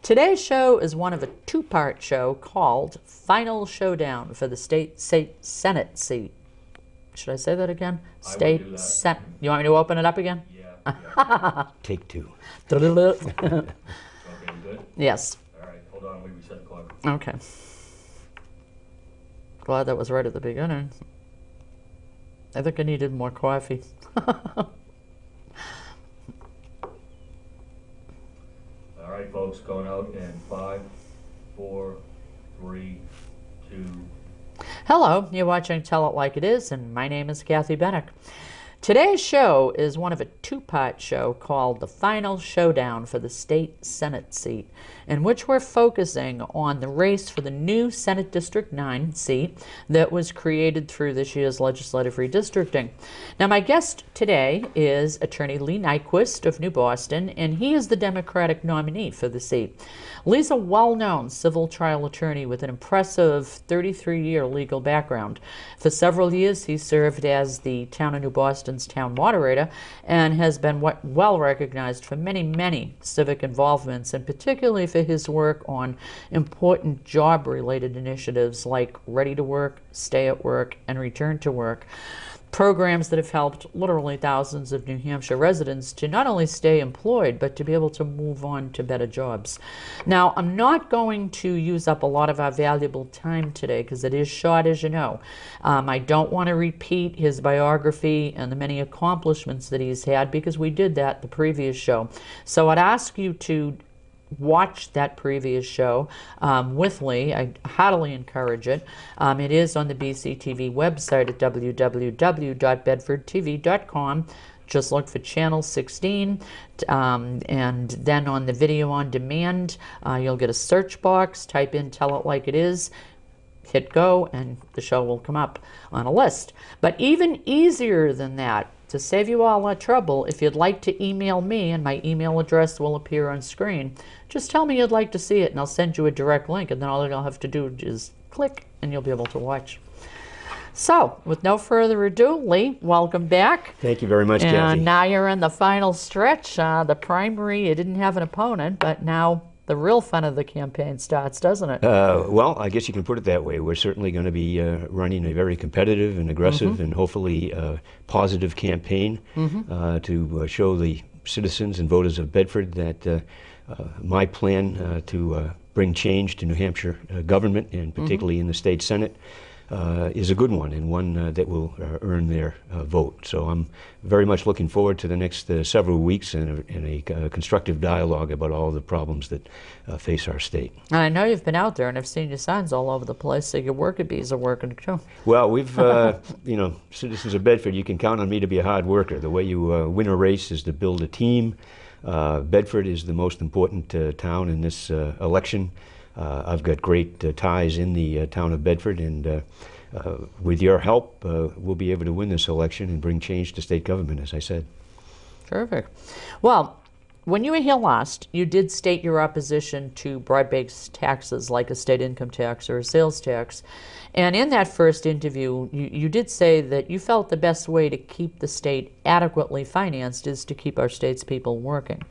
Today's show is one of a two-part show called Final Showdown for the state Senate seat. Should I say that again? State Senate. You want me to open it up again? Yeah. Take two. Okay, good? Yes. All right, hold on, we reset the clock. Okay. Glad that was right at the beginning. I think I needed more coffee. All right, folks, going out in 5, 4, 3, 2. Hello, you're watching Tell It Like It Is, and my name is Kathy Benuck. Today's show is one of a two-part show called The Final Showdown for the state Senate seat, in which we're focusing on the race for the new Senate District 9 seat that was created through this year's legislative redistricting. Now, my guest today is Attorney Lee Nyquist of New Boston, and he is the Democratic nominee for the seat. Lee's a well-known civil trial attorney with an impressive 33-year legal background. For several years, he served as the Town of New Boston's town moderator and has been well recognized for many civic involvements, and particularly for his work on important job-related initiatives like Ready to Work, Stay at Work, and Return to Work. Programs that have helped literally thousands of New Hampshire residents to not only stay employed, but to be able to move on to better jobs. Now, I'm not going to use up a lot of our valuable time today because it is short, as you know. I don't want to repeat his biography and the many accomplishments that he's had because we did that the previous show. So I'd ask you to watch that previous show with Lee. I heartily encourage it. It is on the BCTV website at www.bedfordtv.com. Just look for channel 16, and then on the video on demand, you'll get a search box, type in Tell It Like It Is, hit go, and the show will come up on a list. But even easier than that, to save you all that trouble, if you'd like to email me, and my email address will appear on screen, just tell me you'd like to see it, and I'll send you a direct link, and then all you'll have to do is click, and you'll be able to watch. So, with no further ado, Lee, welcome back. Thank you very much, Kathy. And now you're in the final stretch. The primary, you didn't have an opponent, but now the real fun of the campaign starts, doesn't it? Well, I guess you can put it that way. We're certainly going to be running a very competitive and aggressive and hopefully positive campaign to show the citizens and voters of Bedford that my plan to bring change to New Hampshire government, and particularly in the state Senate, is a good one, and one that will earn their vote. So I'm very much looking forward to the next several weeks and a constructive dialogue about all the problems that face our state. And I know you've been out there, and I've seen your signs all over the place, so your worker bees are working too. Well, we've, you know, citizens of Bedford, you can count on me to be a hard worker. The way you win a race is to build a team. Bedford is the most important town in this election. I've got great ties in the town of Bedford, and with your help, we'll be able to win this election and bring change to state government, as I said. Terrific. Well, when you were here last, you did state your opposition to broad-based taxes like a state income tax or a sales tax. And in that first interview, you did say that you felt the best way to keep the state adequately financed is to keep our state's people working.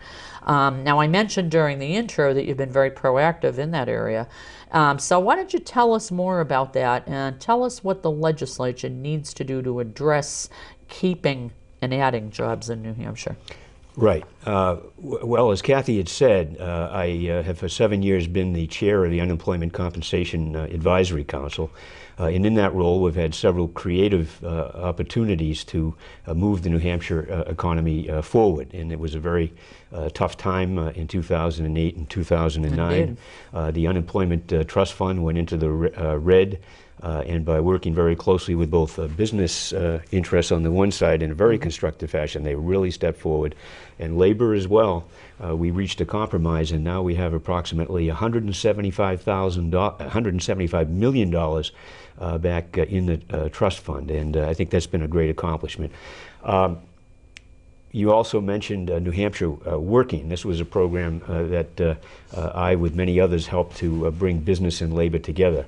Now, I mentioned during the intro that you've been very proactive in that area. So why don't you tell us more about that, and tell us what the legislature needs to do to address keeping and adding jobs in New Hampshire. Right. Well, as Kathy had said, I have for 7 years been the chair of the Unemployment Compensation Advisory Council. And in that role, we've had several creative opportunities to move the New Hampshire economy forward. And it was a very tough time in 2008 and 2009. The Unemployment Trust Fund went into the red. And by working very closely with both business interests on the one side in a very constructive fashion, they really stepped forward, and labor as well. We reached a compromise, and now we have approximately $175 million back in the trust fund, and I think that's been a great accomplishment. You also mentioned New Hampshire Working. This was a program that I, with many others, helped to bring business and labor together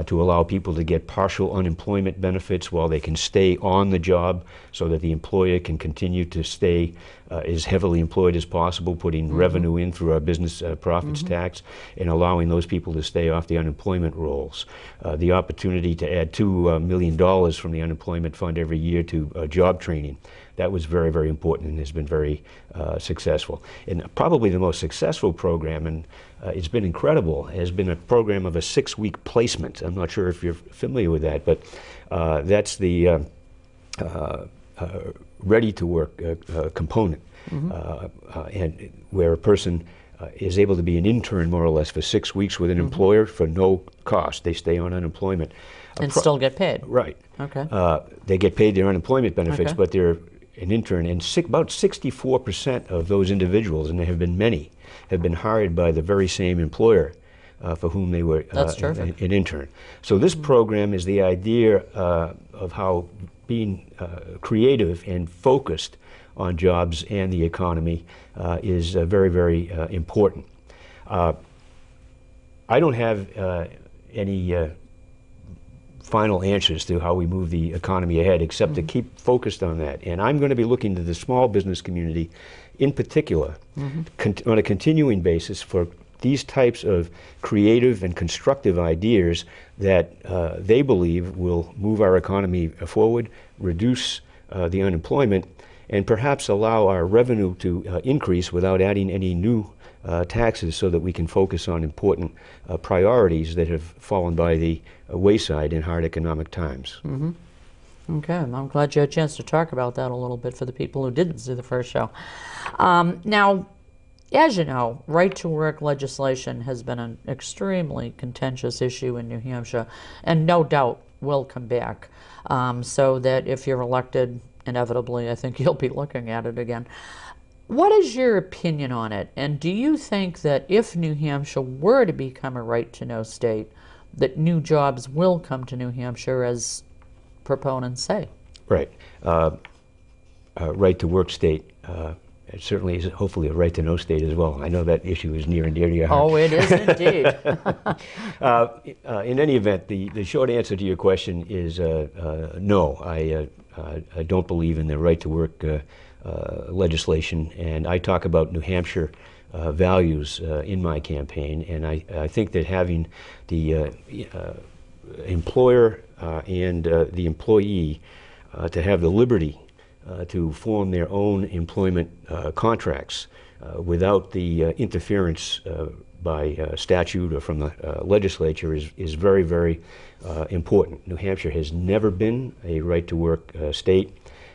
to allow people to get partial unemployment benefits while they can stay on the job so that the employer can continue to stay as heavily employed as possible, putting revenue in through our business profits tax and allowing those people to stay off the unemployment rolls. The opportunity to add $2 million from the unemployment fund every year to job training. That was very, very important and has been very successful. And probably the most successful program, and it's been incredible, has been a program of a 6-week placement. I'm not sure if you're familiar with that, but that's the ready-to-work component, and where a person is able to be an intern more or less for 6 weeks with an employer for no cost. They stay on unemployment. And still get paid. Right. Okay. They get paid their unemployment benefits, but they're an intern, and about 64% of those individuals, and there have been many, have been hired by the very same employer for whom they were an intern. So this program is the idea of how being creative and focused on jobs and the economy is very, very important. I don't have any final answers to how we move the economy ahead, except to keep focused on that. And I'm going to be looking to the small business community in particular on a continuing basis for these types of creative and constructive ideas that they believe will move our economy forward, reduce the unemployment, and perhaps allow our revenue to increase without adding any new taxes, so that we can focus on important priorities that have fallen by the wayside in hard economic times. Okay, I'm glad you had a chance to talk about that a little bit for the people who didn't see the first show. Now, as you know, right-to-work legislation has been an extremely contentious issue in New Hampshire, and no doubt will come back, so that if you're elected, inevitably, I think you'll be looking at it again. What is your opinion on it? And do you think that if New Hampshire were to become a right-to-know state, that new jobs will come to New Hampshire, as proponents say? Right. Right-to-work state. It certainly is hopefully a right-to-know state as well. I know that issue is near and dear to your heart. Oh, it is indeed. In any event, the short answer to your question is no. I don't believe in the right-to-work legislation, and I talk about New Hampshire values in my campaign, and I think that having the employer and the employee to have the liberty to form their own employment contracts without the interference by statute or from the legislature is very, very important. New Hampshire has never been a right-to-work state.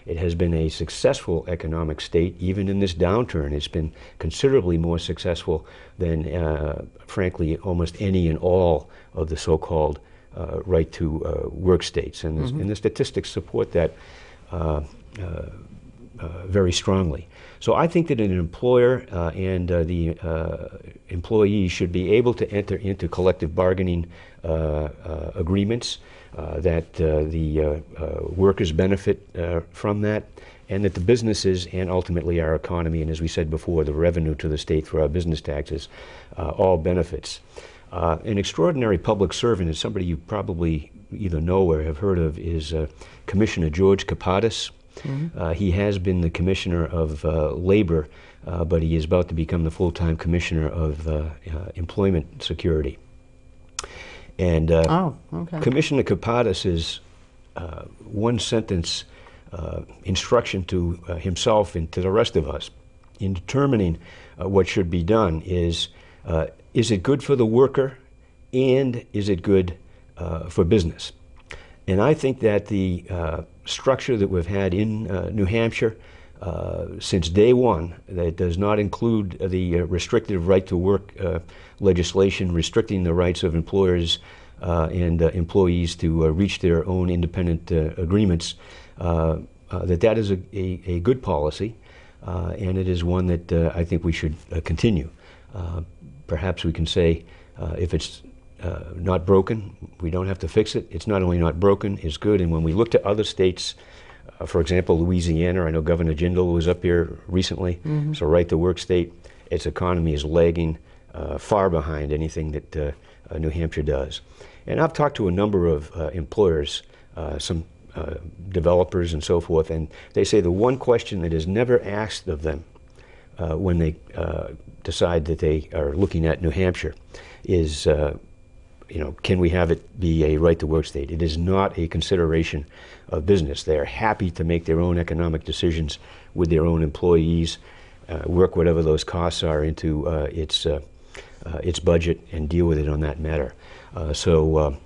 It has been a successful economic state. Even in this downturn, it's been considerably more successful than, frankly, almost any and all of the so-called right-to-work states. And the statistics support that very strongly. So I think that an employer and the employee should be able to enter into collective bargaining agreements, that the workers benefit from that, and that the businesses and ultimately our economy, and as we said before, the revenue to the state through our business taxes, all benefits. An extraordinary public servant is somebody you probably either know or have heard of, is Commissioner George Kapadas. He has been the Commissioner of Labor, but he is about to become the full-time Commissioner of Employment Security. And Commissioner Kapadas is one-sentence instruction to himself and to the rest of us in determining what should be done is it good for the worker, and is it good for business? And I think that the structure that we've had in New Hampshire since day one, that does not include the restrictive right-to-work legislation restricting the rights of employers and employees to reach their own independent agreements, that is a good policy, and it is one that I think we should continue. Perhaps we can say if it's not broken, we don't have to fix it. It's not only not broken, it's good. And when we look to other states For example, Louisiana, I know Governor Jindal was up here recently, so right to work state, its economy is lagging far behind anything that New Hampshire does. And I've talked to a number of employers, some developers and so forth, and they say the one question that is never asked of them when they decide that they are looking at New Hampshire is, can we have it be a right-to-work state? It is not a consideration of business. They are happy to make their own economic decisions with their own employees, work whatever those costs are into its budget and deal with it on that matter. So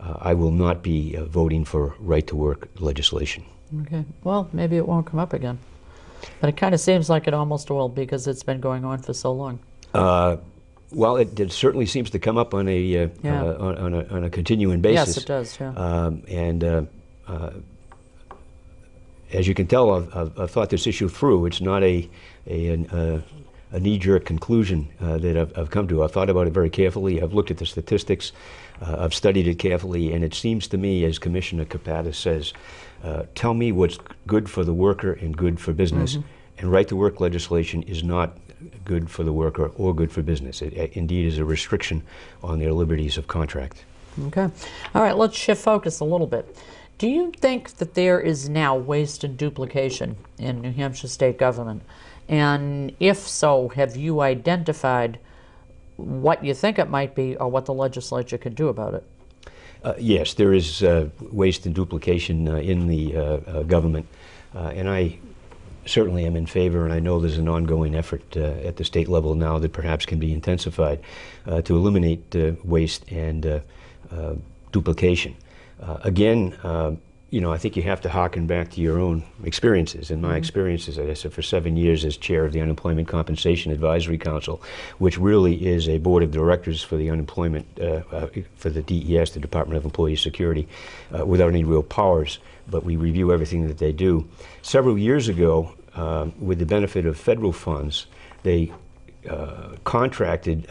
I will not be voting for right-to-work legislation. Okay. Well, maybe it won't come up again. But it kind of seems like it almost will because it's been going on for so long. Well, it certainly seems to come up on a on a continuing basis. Yes, it does. Yeah. As you can tell, I've thought this issue through. It's not a knee-jerk conclusion that I've come to. I've thought about it very carefully. I've looked at the statistics. I've studied it carefully, and it seems to me, as Commissioner Kapatis says, tell me what's good for the worker and good for business. And right-to-work legislation is not good for the worker or good for business. It indeed is a restriction on their liberties of contract. Okay. All right, let's shift focus a little bit. Do you think that there is now waste and duplication in New Hampshire state government? And if so, have you identified what you think it might be or what the legislature could do about it? Yes, there is waste and duplication in the government, and I certainly am in favor, and I know there's an ongoing effort at the state level now that perhaps can be intensified to eliminate waste and duplication. Again, I think you have to harken back to your own experiences. And my experiences, as I said, for 7 years as chair of the Unemployment Compensation Advisory Council, which really is a board of directors for the unemployment, for the DES, the Department of Employee Security, without any real powers, but we review everything that they do. Several years ago, with the benefit of federal funds, they contracted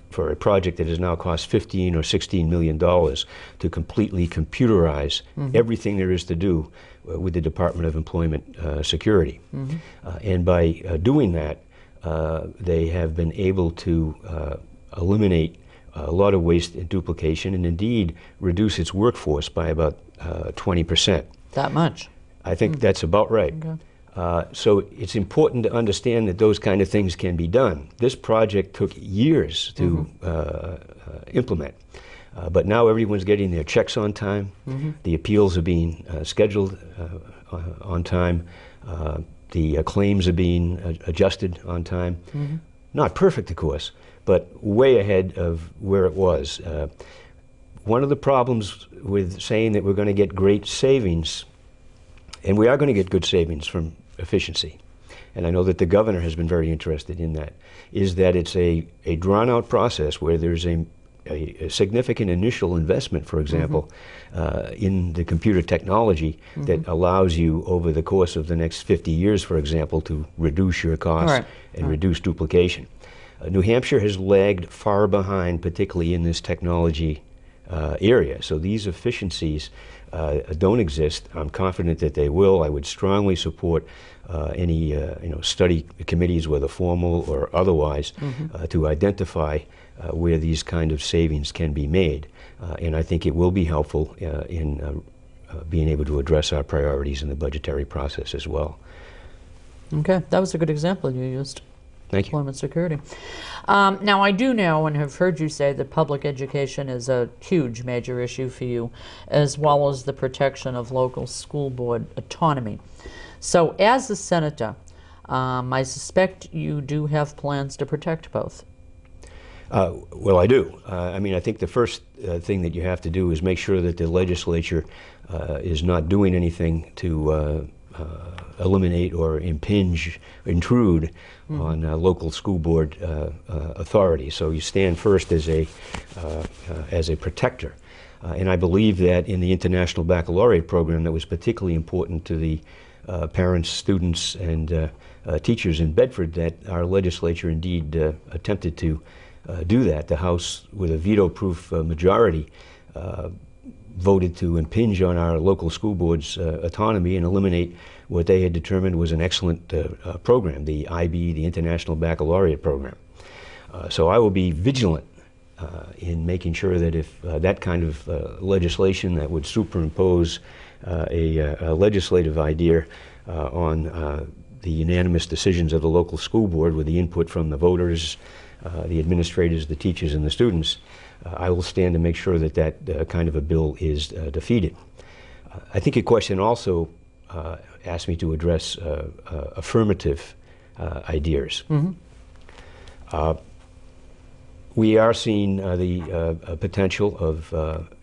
for a project that has now cost $15 or $16 million to completely computerize everything there is to do with the Department of Employment Security. And by doing that, they have been able to eliminate a lot of waste and duplication and indeed reduce its workforce by about 20%. That much? I think that's about right. Okay. So it's important to understand that those kind of things can be done. This project took years to implement, but now everyone's getting their checks on time. The appeals are being scheduled on time. The claims are being adjusted on time. Not perfect, of course, but way ahead of where it was. One of the problems with saying that we're going to get great savings, and we are going to get good savings from efficiency, and I know that the governor has been very interested in that, is that it's a drawn-out process where there's a significant initial investment, for example, in the computer technology that allows you over the course of the next 50 years, for example, to reduce your costs and reduce duplication. New Hampshire has lagged far behind, particularly in this technology area. So these efficiencies don't exist. I'm confident that they will. I would strongly support any study committees, whether formal or otherwise, to identify where these kind of savings can be made. And I think it will be helpful in being able to address our priorities in the budgetary process as well. Okay, that was a good example you used. Thank you. Employment security. Now, I do know and have heard you say that public education is a huge major issue for you, as well as the protection of local school board autonomy. So, as a senator, I suspect you do have plans to protect both. Well, I do. I mean, I think the first thing that you have to do is make sure that the legislature is not doing anything to eliminate or intrude on local school board authority. So you stand first as a protector. And I believe that in the International Baccalaureate program that was particularly important to the parents, students, and teachers in Bedford, that our legislature indeed attempted to do that. The House, with a veto-proof majority, voted to impinge on our local school board's autonomy and eliminate what they had determined was an excellent program, the IB, the International Baccalaureate Program. So I will be vigilant in making sure that if that kind of legislation that would superimpose a legislative idea on the unanimous decisions of the local school board with the input from the voters, the administrators, the teachers, and the students, I will stand to make sure that that kind of a bill is defeated. I think your question also asked me to address affirmative ideas. Mm-hmm. We are seeing the potential of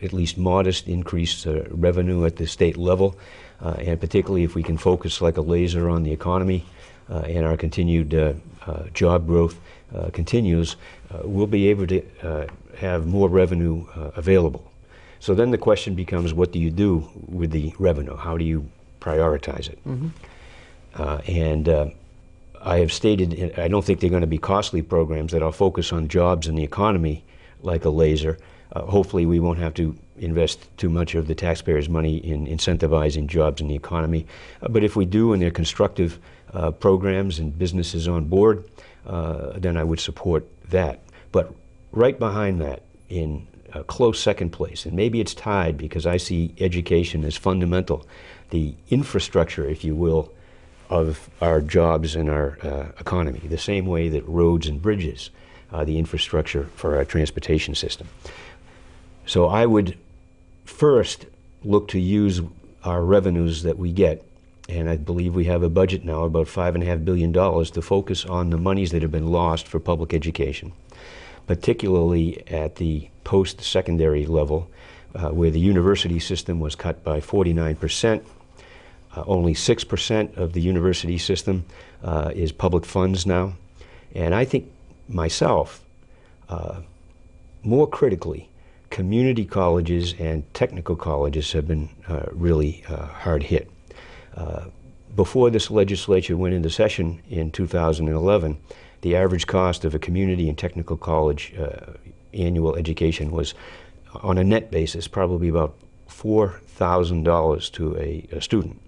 at least modest increased revenue at the state level, and particularly if we can focus like a laser on the economy and our continued job growth continues, we'll be able to have more revenue available. So then the question becomes, what do you do with the revenue? How do you prioritize it? Mm-hmm. I have stated, I don't think they're going to be costly programs that will focus on jobs and the economy like a laser. Hopefully we won't have to invest too much of the taxpayers' money in incentivizing jobs in the economy. But if we do, and they're constructive programs and businesses on board, then I would support that. But right behind that, in a close second place, and maybe it's tied because I see education as fundamental, the infrastructure, if you will, of our jobs and our economy, the same way that roads and bridges are the infrastructure for our transportation system. So I would first look to use our revenues that we get, and I believe we have a budget now about $5.5 billion to focus on the monies that have been lost for public education, particularly at the post-secondary level, where the university system was cut by 49%. Only 6% of the university system is public funds now. And I think myself, more critically, community colleges and technical colleges have been really hard hit. Before this legislature went into session in 2011, the average cost of a community and technical college annual education was, on a net basis, probably about $4,000 to a student.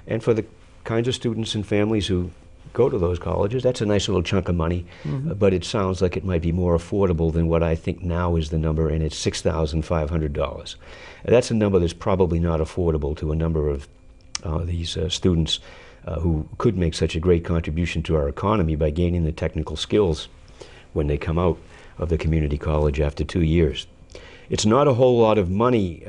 And for the kinds of students and families who go to those colleges, that's a nice little chunk of money, mm-hmm. But it sounds like it might be more affordable than what I think now is the number, and it's $6,500. That's a number that's probably not affordable to a number of these students who could make such a great contribution to our economy by gaining the technical skills when they come out of the community college after 2 years. It's not a whole lot of money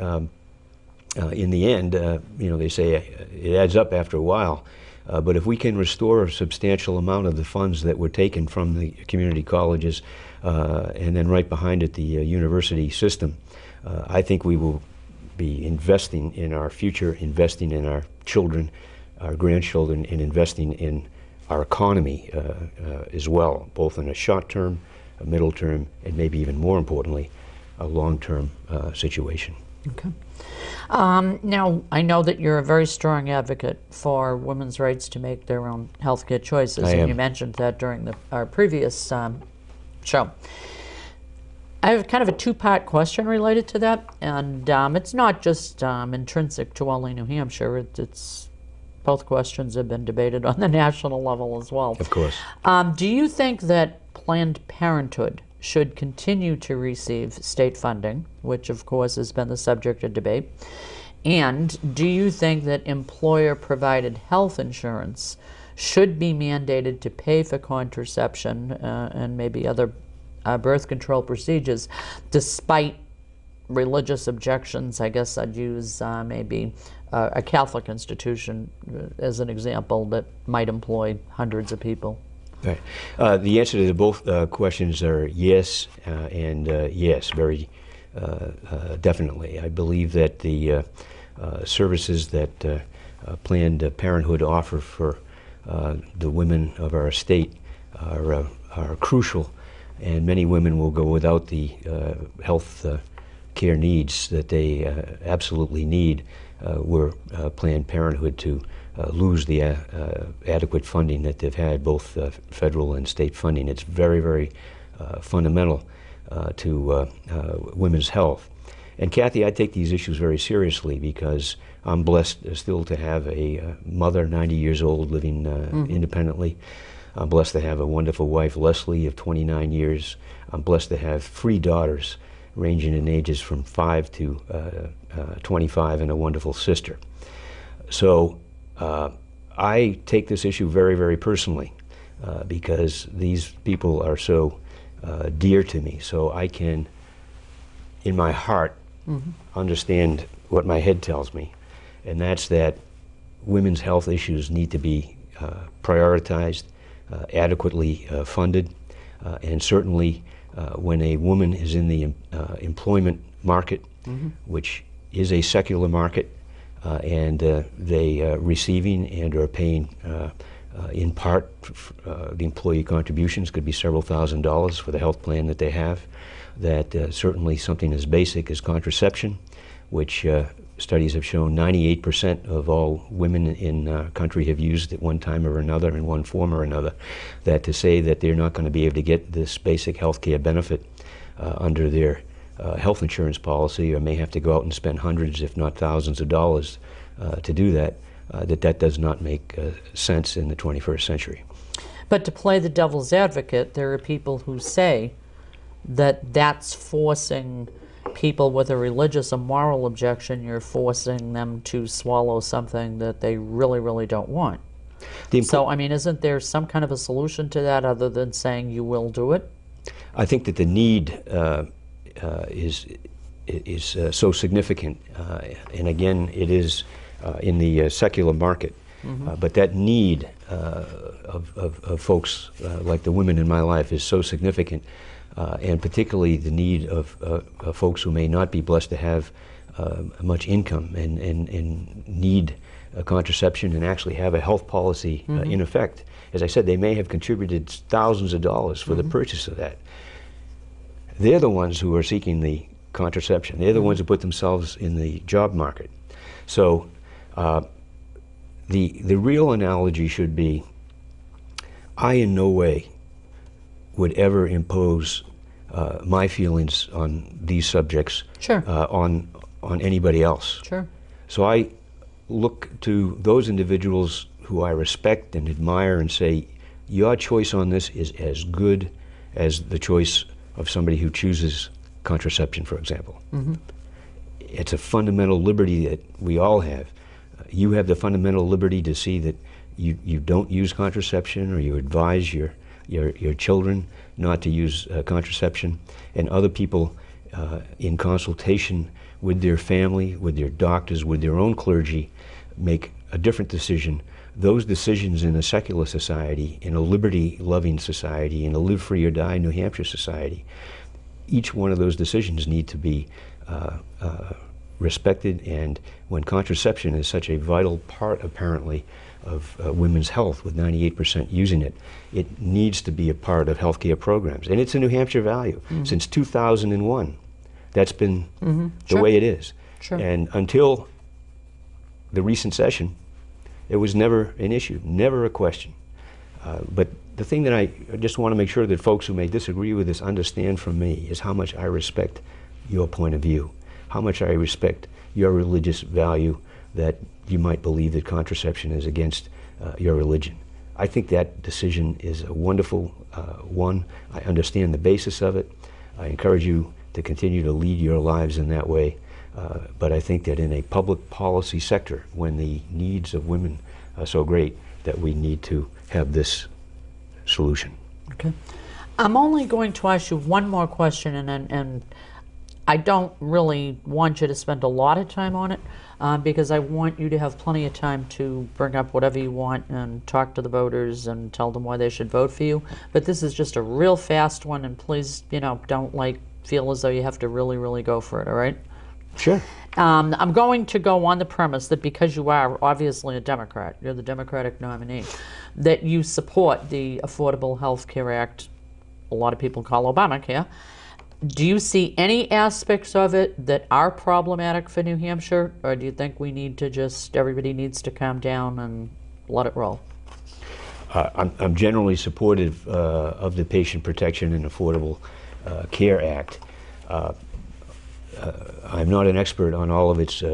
in the end. They say it adds up after a while, but if we can restore a substantial amount of the funds that were taken from the community colleges and then right behind it the university system, I think we will be investing in our future, investing in our children, our grandchildren, and investing in our economy as well, both in a short term, a middle term, and maybe even more importantly, a long-term situation. Okay. Now, I know that you're a very strong advocate for women's rights to make their own healthcare choices, and you mentioned that during our previous show. I have kind of a two-part question related to that, and it's not just intrinsic to only New Hampshire. It's both questions have been debated on the national level as well. Of course. Do you think that Planned Parenthood should continue to receive state funding, which of course has been the subject of debate? And do you think that employer-provided health insurance should be mandated to pay for contraception and maybe other birth control procedures, despite religious objections? I guess I'd use maybe a Catholic institution as an example that might employ hundreds of people. Right. The answer to both questions are yes and yes, very definitely. I believe that the services that Planned Parenthood offer for the women of our state are crucial, and many women will go without the health care needs that they absolutely need were Planned Parenthood to lose the adequate funding that they've had, both federal and state funding. It's very, very fundamental to women's health. And Kathy, I take these issues very seriously because I'm blessed still to have a mother, 90 years old, living independently. I'm blessed to have a wonderful wife, Leslie, of 29 years. I'm blessed to have 3 daughters ranging in ages from 5 to 25 and a wonderful sister. So I take this issue very, very personally because these people are so dear to me. So I can, in my heart, understand what my head tells me, and that's that women's health issues need to be prioritized, adequately funded, and certainly when a woman is in the employment market, which is a secular market, and they receiving and are paying in part the employee contributions, could be several $1,000s for the health plan that they have, that certainly something as basic as contraception, which studies have shown 98% of all women in our country have used at one time or another in one form or another, that to say that they're not going to be able to get this basic health care benefit under their health insurance policy, or may have to go out and spend hundreds if not thousands of dollars to do that, that does not make sense in the 21st century. But to play the devil's advocate, there are people who say that that's forcing people with a religious or moral objection. You're forcing them to swallow something that they really, really don't want. So, I mean, isn't there some kind of a solution to that other than saying you will do it? I think that the need is so significant, and again, it is in the secular market. But that need of folks like the women in my life is so significant, and particularly the need of folks who may not be blessed to have much income and need contraception and actually have a health policy in effect. As I said, they may have contributed thousands of dollars for the purchase of that. They're the ones who are seeking the contraception. They're the ones who put themselves in the job market. So the real analogy should be, I in no way would ever impose my feelings on these subjects on anybody else. Sure. So I look to those individuals who I respect and admire and say, your choice on this is as good as the choice of somebody who chooses contraception, for example. It's a fundamental liberty that we all have. You have the fundamental liberty to see that you don't use contraception, or you advise your children not to use contraception, and other people in consultation with their family, with their doctors, with their own clergy, make a different decision. Those decisions in a secular society, in a liberty-loving society, in a live free or die New Hampshire society, each one of those decisions need to be respected. And when contraception is such a vital part, apparently, of women's health, with 98% using it, it needs to be a part of healthcare programs. And it's a New Hampshire value. Since 2001, that's been the way it is. And until the recent session, it was never an issue, never a question. But the thing that I just want to make sure that folks who may disagree with this understand from me is how much I respect your point of view, how much I respect your religious value, that you might believe that contraception is against your religion. I think that decision is a wonderful one. I understand the basis of it. I encourage you to continue to lead your lives in that way. But I think that in a public policy sector, when the needs of women are so great, that we need to have this solution. Okay. I'm only going to ask you one more question, and I don't really want you to spend a lot of time on it, because I want you to have plenty of time to bring up whatever you want and talk to the voters and tell them why they should vote for you. But this is just a real fast one, and please, don't feel as though you have to really, really go for it, all right? Sure. I'm going to go on the premise that because you are obviously a Democrat, you're the Democratic nominee, that you support the Affordable Health Care Act, a lot of people call Obamacare. Do you see any aspects of it that are problematic for New Hampshire, or do you think we need to everybody needs to calm down and let it roll? I'm generally supportive of the Patient Protection and Affordable Care Act. I'm not an expert on all of its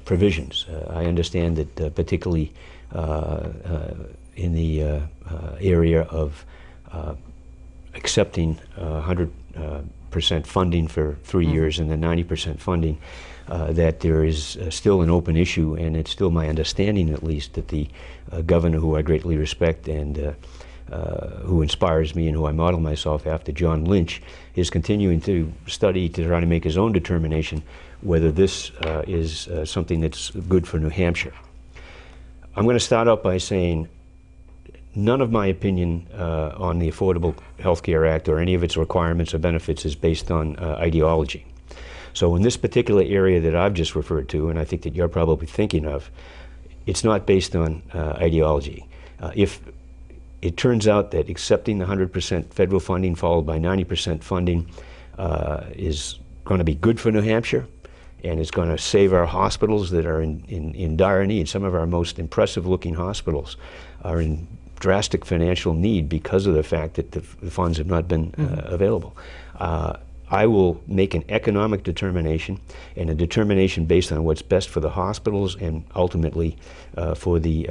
provisions. I understand that particularly in the area of accepting 100% funding for 3 years and then 90% funding, that there is still an open issue, and it's still my understanding, at least, that the governor, who I greatly respect and who inspires me and who I model myself after, John Lynch, is continuing to study to try to make his own determination whether this is something that's good for New Hampshire. I'm going to start out by saying none of my opinion on the Affordable Health Care Act or any of its requirements or benefits is based on ideology. So in this particular area that I've just referred to, and I think that you're probably thinking of, it's not based on ideology. If it turns out that accepting the 100% federal funding followed by 90% funding is going to be good for New Hampshire, and it's going to save our hospitals that are in dire need. Some of our most impressive looking hospitals are in drastic financial need because of the fact that the funds have not been available. I will make an economic determination, and a determination based on what's best for the hospitals and ultimately for the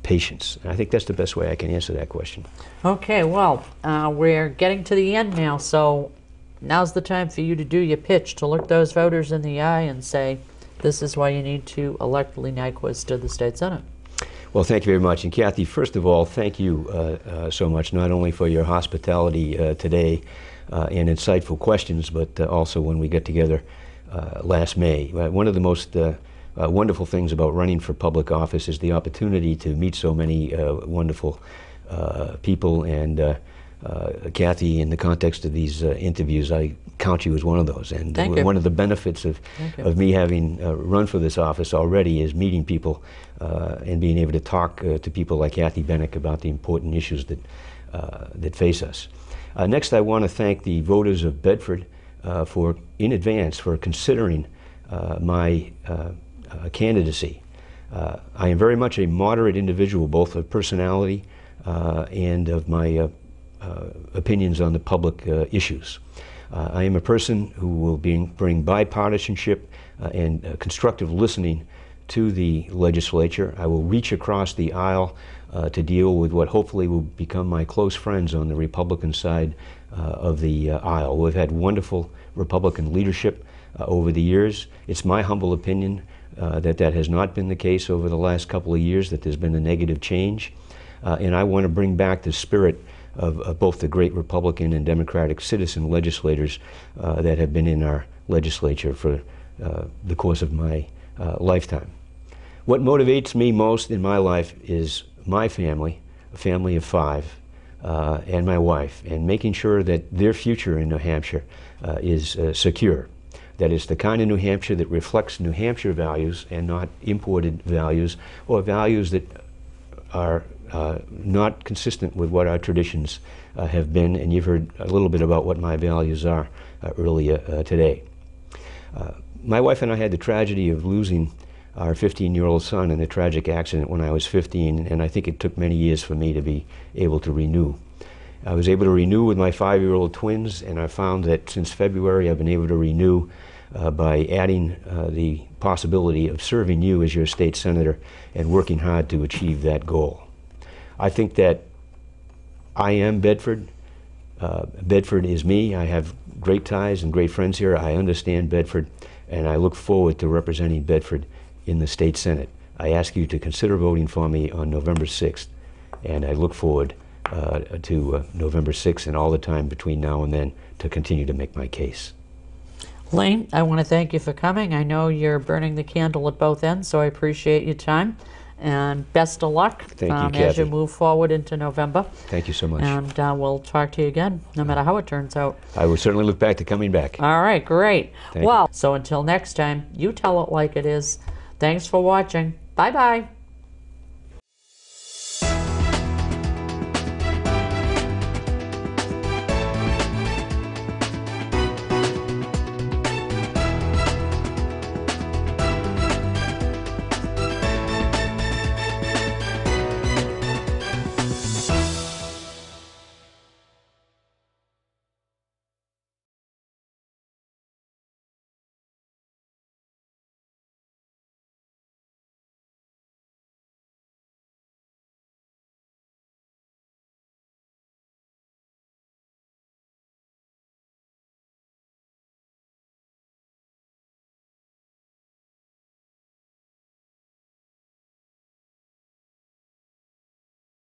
patients. And I think that's the best way I can answer that question. Okay, well, we're getting to the end now, so now's the time for you to do your pitch, to look those voters in the eye and say, this is why you need to elect Lee Nyquist to the State Senate. Well, thank you very much. And Kathy, first of all, thank you so much, not only for your hospitality today and insightful questions, but also when we get together last May. One of the most wonderful things about running for public office is the opportunity to meet so many wonderful people, and Kathy, in the context of these interviews, I count you as one of those. And one of the benefits of me having run for this office already is meeting people and being able to talk to people like Kathy Benuck about the important issues that face us. Next, I want to thank the voters of Bedford in advance for considering my candidacy. I am very much a moderate individual, both of personality and of my opinions on the public issues. I am a person who will bring bipartisanship and constructive listening to the legislature. I will reach across the aisle to deal with what hopefully will become my close friends on the Republican side of the aisle. We've had wonderful Republican leadership over the years. It's my humble opinion that has not been the case over the last couple of years, that there's been a negative change. And I want to bring back the spirit of both the great Republican and Democratic citizen legislators that have been in our legislature for the course of my lifetime. What motivates me most in my life is my family, a family of 5, and my wife, and making sure that their future in New Hampshire is secure. That is the kind of New Hampshire that reflects New Hampshire values and not imported values, or values that are not consistent with what our traditions have been. And you've heard a little bit about what my values are earlier today. My wife and I had the tragedy of losing our 15-year-old son in a tragic accident when I was 15, and I think it took many years for me to be able to renew. I was able to renew with my 5-year-old twins, and I found that since February I've been able to renew by adding the possibility of serving you as your state senator and working hard to achieve that goal. I think that I am Bedford. Bedford is me. I have great ties and great friends here. I understand Bedford, and I look forward to representing Bedford in the State Senate. I ask you to consider voting for me on November 6th, and I look forward to November 6th and all the time between now and then to continue to make my case. Lee, I want to thank you for coming. I know you're burning the candle at both ends, so I appreciate your time. And best of luck as you move forward into November. Thank you so much. And we'll talk to you again, no matter how it turns out. I will certainly look back to coming back. All right, great. Thank you. So until next time, you tell it like it is. Thanks for watching. Bye-bye.